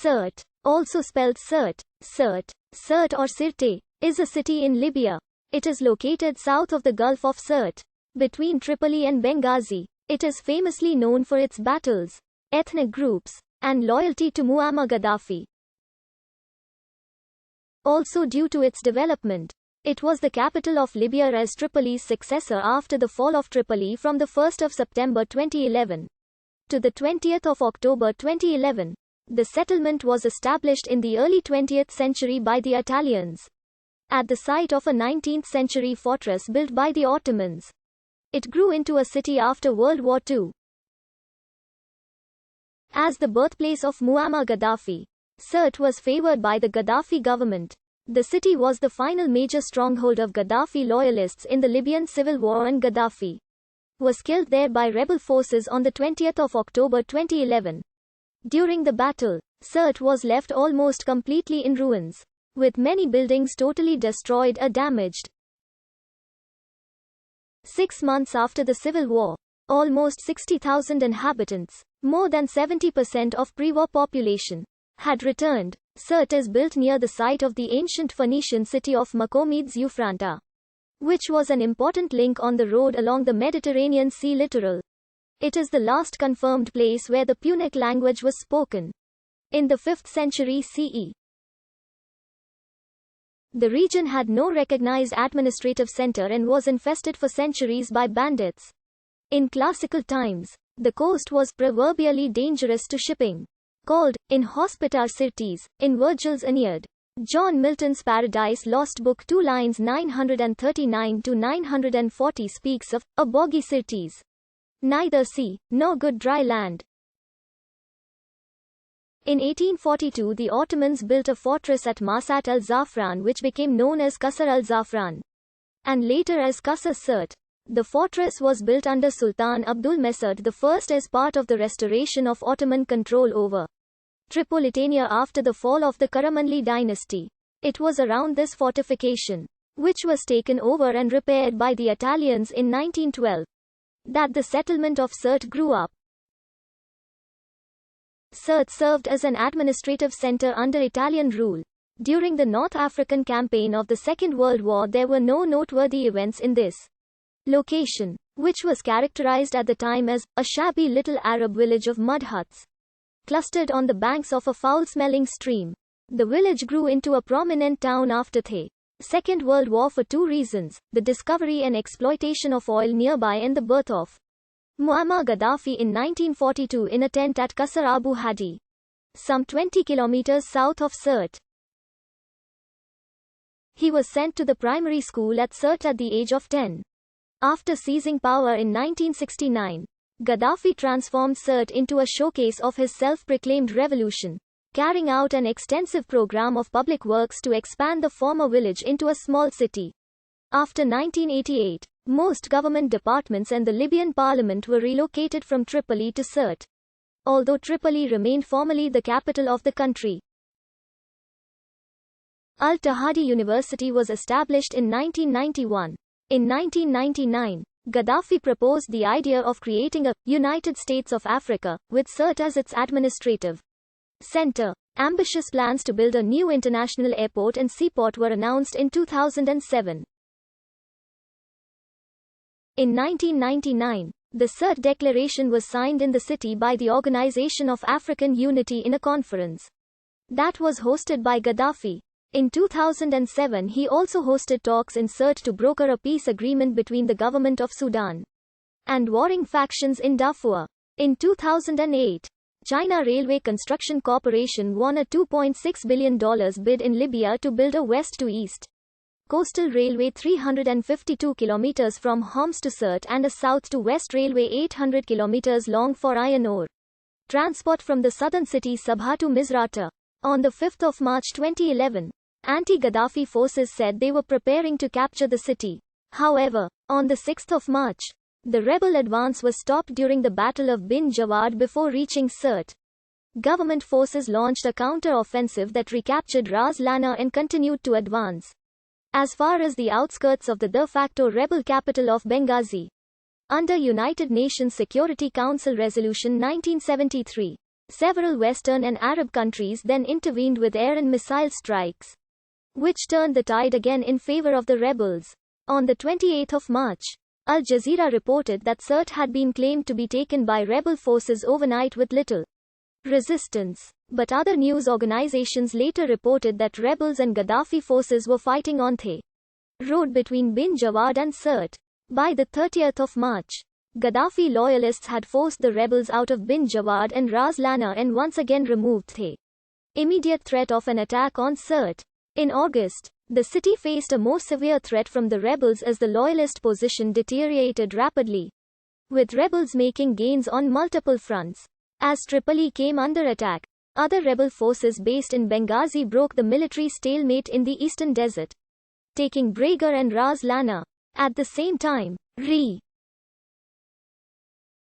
Sirte, also spelled Sirte, Sirte or Sirte, is a city in Libya. It is located south of the Gulf of Sirte, between Tripoli and Benghazi. It is famously known for its battles, ethnic groups, and loyalty to Muammar Gaddafi. Also due to its development, it was the capital of Libya as Tripoli's successor after the fall of Tripoli from the 1st of September 2011 to the 20th of October 2011. The settlement was established in the early 20th century by the Italians, at the site of a 19th century fortress built by the Ottomans. It grew into a city after World War II. As the birthplace of Muammar Gaddafi, Sirte was favored by the Gaddafi government. The city was the final major stronghold of Gaddafi loyalists in the Libyan civil war, and Gaddafi was killed there by rebel forces on the 20th of October 2011. During the battle, Sirte was left almost completely in ruins, with many buildings totally destroyed or damaged. 6 months after the civil war, almost 60,000 inhabitants, more than 70% of pre-war population, had returned. Sirte is built near the site of the ancient Phoenician city of Macomeds Ufranta, which was an important link on the road along the Mediterranean Sea littoral. It is the last confirmed place where the Punic language was spoken, in the 5th century CE. The region had no recognized administrative center and was infested for centuries by bandits. In classical times, the coast was proverbially dangerous to shipping. Called, in Hospita Sirtes, in Virgil's Aeneid, John Milton's Paradise Lost Book 2 lines 939 to 940 speaks of a boggy Sirtes, neither sea, nor good dry land. In 1842 the Ottomans built a fortress at Masat al-Zafran which became known as Qasr al-Zafran, and later as Qasr Sirte. The fortress was built under Sultan Abdul Mesud I as part of the restoration of Ottoman control over Tripolitania after the fall of the Karamanli dynasty. It was around this fortification, which was taken over and repaired by the Italians in 1912, that the settlement of Sirte grew up. Sirte served as an administrative center under Italian rule. During the North African campaign of the Second World War there were no noteworthy events in this location, which was characterized at the time as a shabby little Arab village of mud huts, clustered on the banks of a foul-smelling stream. The village grew into a prominent town after the Second World War for two reasons: the discovery and exploitation of oil nearby and the birth of Muammar Gaddafi in 1942 in a tent at Qasr Abu Hadi, some 20 kilometers south of Sirte. He was sent to the primary school at Sirte at the age of 10. After seizing power in 1969, Gaddafi transformed Sirte into a showcase of his self-proclaimed revolution, carrying out an extensive program of public works to expand the former village into a small city. After 1988, most government departments and the Libyan parliament were relocated from Tripoli to Sirte, although Tripoli remained formally the capital of the country. Al-Tahadi University was established in 1991. In 1999, Gaddafi proposed the idea of creating a United States of Africa, with Sirte as its administrative center. Ambitious plans to build a new international airport and seaport were announced in 2007. In 1999, the Sirte Declaration was signed in the city by the Organization of African Unity in a conference that was hosted by Gaddafi. In 2007 he also hosted talks in Sirte to broker a peace agreement between the government of Sudan and warring factions in Darfur. In 2008, China Railway Construction Corporation won a $2.6 billion bid in Libya to build a west-to-east coastal railway 352 kilometers from Homs to Sirte and a south-to-west railway 800 kilometers long for iron ore transport from the southern city Sabha to Misrata. On 5 March 2011, anti-Gaddafi forces said they were preparing to capture the city. However, on 6 March, the rebel advance was stopped during the Battle of Bin Jawad before reaching Sirte. Government forces launched a counter-offensive that recaptured Ras Lana and continued to advance as far as the outskirts of the de facto rebel capital of Benghazi. Under United Nations Security Council Resolution 1973, Several Western and Arab countries then intervened with air and missile strikes, which turned the tide again in favor of the rebels. On the 28th of March, Al Jazeera reported that Sirte had been claimed to be taken by rebel forces overnight with little resistance. But other news organizations later reported that rebels and Gaddafi forces were fighting on the road between Bin Jawad and Sirte. By the 30th of March, Gaddafi loyalists had forced the rebels out of Bin Jawad and Ras Lana and once again removed the immediate threat of an attack on Sirte. In August, the city faced a more severe threat from the rebels as the loyalist position deteriorated rapidly, with rebels making gains on multiple fronts. As Tripoli came under attack, other rebel forces based in Benghazi broke the military stalemate in the eastern desert, taking Bragar and Ras Lana. At the same time,